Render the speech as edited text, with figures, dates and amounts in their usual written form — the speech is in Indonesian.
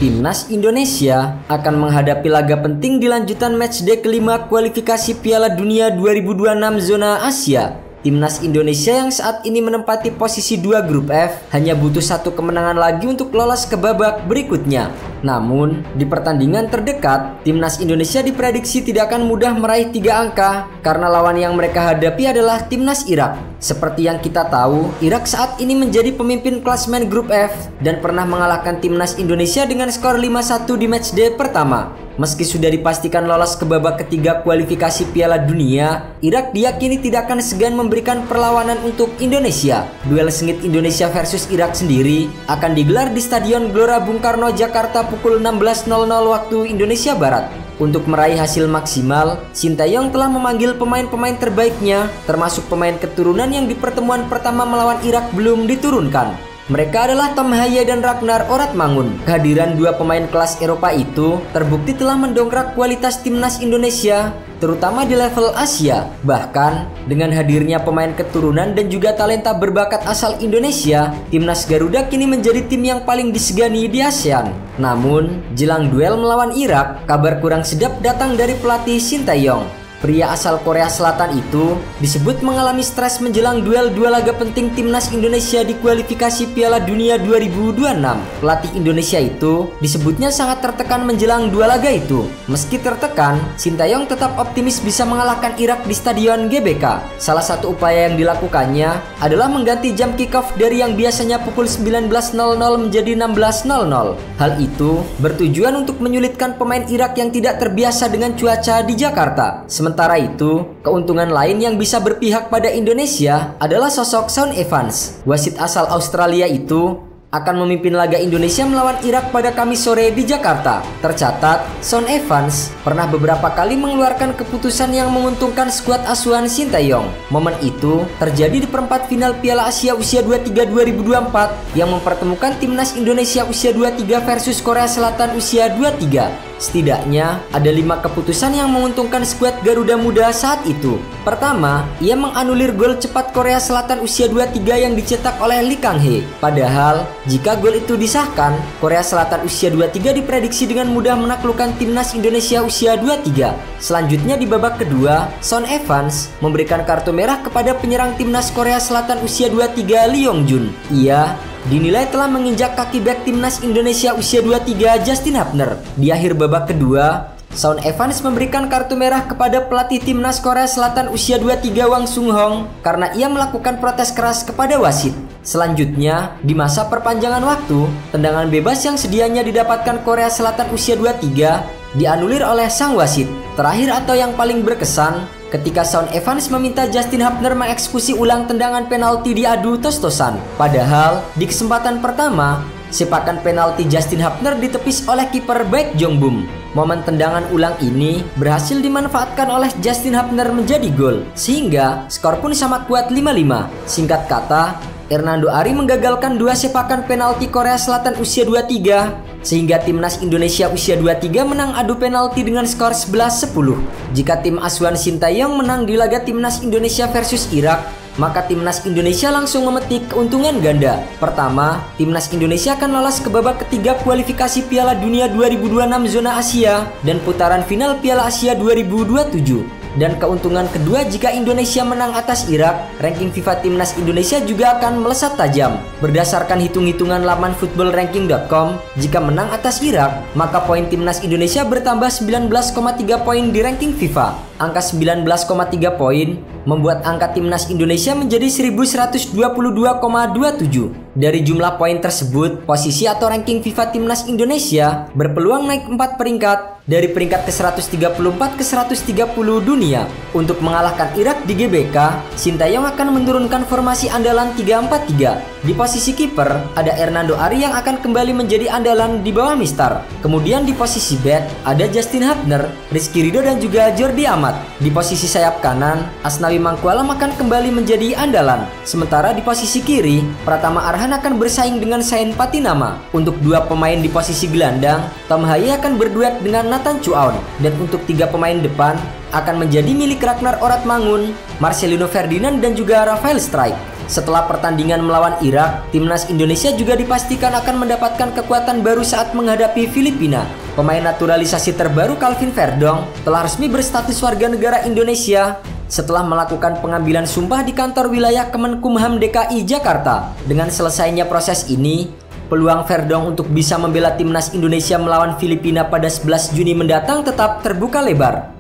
Timnas Indonesia akan menghadapi laga penting di lanjutan matchday kelima kualifikasi Piala Dunia 2026 zona Asia. Timnas Indonesia yang saat ini menempati posisi 2 grup F hanya butuh satu kemenangan lagi untuk lolos ke babak berikutnya. Namun, di pertandingan terdekat, Timnas Indonesia diprediksi tidak akan mudah meraih 3 angka karena lawan yang mereka hadapi adalah Timnas Irak. Seperti yang kita tahu, Irak saat ini menjadi pemimpin klasemen grup F dan pernah mengalahkan Timnas Indonesia dengan skor 5-1 di matchday pertama. Meski sudah dipastikan lolos ke babak ketiga kualifikasi Piala Dunia, Irak diyakini tidak akan segan memberikan perlawanan untuk Indonesia. Duel sengit Indonesia versus Irak sendiri akan digelar di Stadion Gelora Bung Karno, Jakarta pukul 16.00 waktu Indonesia Barat. Untuk meraih hasil maksimal, Sintayong telah memanggil pemain-pemain terbaiknya, termasuk pemain keturunan yang di pertemuan pertama melawan Irak belum diturunkan. Mereka adalah Tom Haya dan Ragnar Oratmangun. Kehadiran dua pemain kelas Eropa itu terbukti telah mendongkrak kualitas timnas Indonesia, terutama di level Asia. Bahkan, dengan hadirnya pemain keturunan dan juga talenta berbakat asal Indonesia, timnas Garuda kini menjadi tim yang paling disegani di ASEAN. Namun, jelang duel melawan Irak, kabar kurang sedap datang dari pelatih Sintayong. Pria asal Korea Selatan itu disebut mengalami stres menjelang duel dua laga penting timnas Indonesia di kualifikasi Piala Dunia 2026. Pelatih Indonesia itu disebutnya sangat tertekan menjelang dua laga itu. Meski tertekan, Sintayong tetap optimis bisa mengalahkan Irak di Stadion GBK. Salah satu upaya yang dilakukannya adalah mengganti jam kick-off dari yang biasanya pukul 19.00 menjadi 16.00. Hal itu bertujuan untuk menyulitkan pemain Irak yang tidak terbiasa dengan cuaca di Jakarta. Sementara itu, keuntungan lain yang bisa berpihak pada Indonesia adalah sosok Shaun Evans. Wasit asal Australia itu akan memimpin laga Indonesia melawan Irak pada Kamis sore di Jakarta. Tercatat, Shaun Evans pernah beberapa kali mengeluarkan keputusan yang menguntungkan skuad asuhan Sintayong. Momen itu terjadi di perempat final Piala Asia Usia 23 2024 yang mempertemukan timnas Indonesia usia 23 versus Korea Selatan usia 23. Setidaknya ada 5 keputusan yang menguntungkan skuad Garuda Muda saat itu. Pertama, ia menganulir gol cepat Korea Selatan usia 23 yang dicetak oleh Lee Kang-hee. Padahal, jika gol itu disahkan, Korea Selatan usia 23 diprediksi dengan mudah menaklukkan timnas Indonesia usia 23. Selanjutnya di babak kedua, Shaun Evans memberikan kartu merah kepada penyerang timnas Korea Selatan usia 23 Lee Yong-jun. Ia dinilai telah menginjak kaki bek timnas Indonesia usia 23 Justin Hapner. Di akhir babak kedua, Shaun Evans memberikan kartu merah kepada pelatih timnas Korea Selatan usia 23 Wang Sung-hong karena ia melakukan protes keras kepada wasit. Selanjutnya, di masa perpanjangan waktu, tendangan bebas yang sedianya didapatkan Korea Selatan usia 23 dianulir oleh sang wasit. Terakhir atau yang paling berkesan, ketika Shaun Evans meminta Justin Hapner mengeksekusi ulang tendangan penalti di adu tos-tosan. Padahal, di kesempatan pertama, sepakan penalti Justin Hapner ditepis oleh kiper Baek Jong-bum. Momen tendangan ulang ini berhasil dimanfaatkan oleh Justin Hapner menjadi gol, sehingga skor pun sama kuat 5-5. Singkat kata, Hernando Ari menggagalkan 2 sepakan penalti Korea Selatan usia 23 sehingga timnas Indonesia usia 23 menang adu penalti dengan skor 11-10. Jika tim asuhan Sintayong menang di laga timnas Indonesia versus Irak, maka timnas Indonesia langsung memetik keuntungan ganda. Pertama, timnas Indonesia akan lolos ke babak ketiga kualifikasi Piala Dunia 2026 zona Asia dan putaran final Piala Asia 2027. Dan keuntungan kedua, jika Indonesia menang atas Irak, ranking FIFA timnas Indonesia juga akan melesat tajam. Berdasarkan hitung-hitungan laman footballranking.com, jika menang atas Irak, maka poin timnas Indonesia bertambah 19,3 poin di ranking FIFA. Angka 19,3 poin membuat angka timnas Indonesia menjadi 1122,27. Dari jumlah poin tersebut, posisi atau ranking FIFA timnas Indonesia berpeluang naik 4 peringkat dari peringkat ke-134 ke 130 dunia. Untuk mengalahkan Irak di GBK, Sintayong akan menurunkan formasi andalan 3-4-3. Di posisi kiper ada Hernando Ari yang akan kembali menjadi andalan di bawah Mistar. Kemudian di posisi back ada Justin Hapner, Rizky Ridho dan juga Jordi Amat. Di posisi sayap kanan, Asnawi Mangkualam akan kembali menjadi andalan. Sementara di posisi kiri, Pratama Arhan akan bersaing dengan Sain Patinama. Untuk 2 pemain di posisi gelandang, Tom Haya akan berduet dengan Nathan Chuaon. Dan untuk 3 pemain depan akan menjadi milik Ragnar Oratmangun, Marcelino Ferdinand dan juga Rafael Strijk. Setelah pertandingan melawan Irak, timnas Indonesia juga dipastikan akan mendapatkan kekuatan baru saat menghadapi Filipina. Pemain naturalisasi terbaru Calvin Verdong telah resmi berstatus warga negara Indonesia setelah melakukan pengambilan sumpah di kantor wilayah Kemenkumham DKI Jakarta. Dengan selesainya proses ini, peluang Verdong untuk bisa membela timnas Indonesia melawan Filipina pada 11 Juni mendatang tetap terbuka lebar.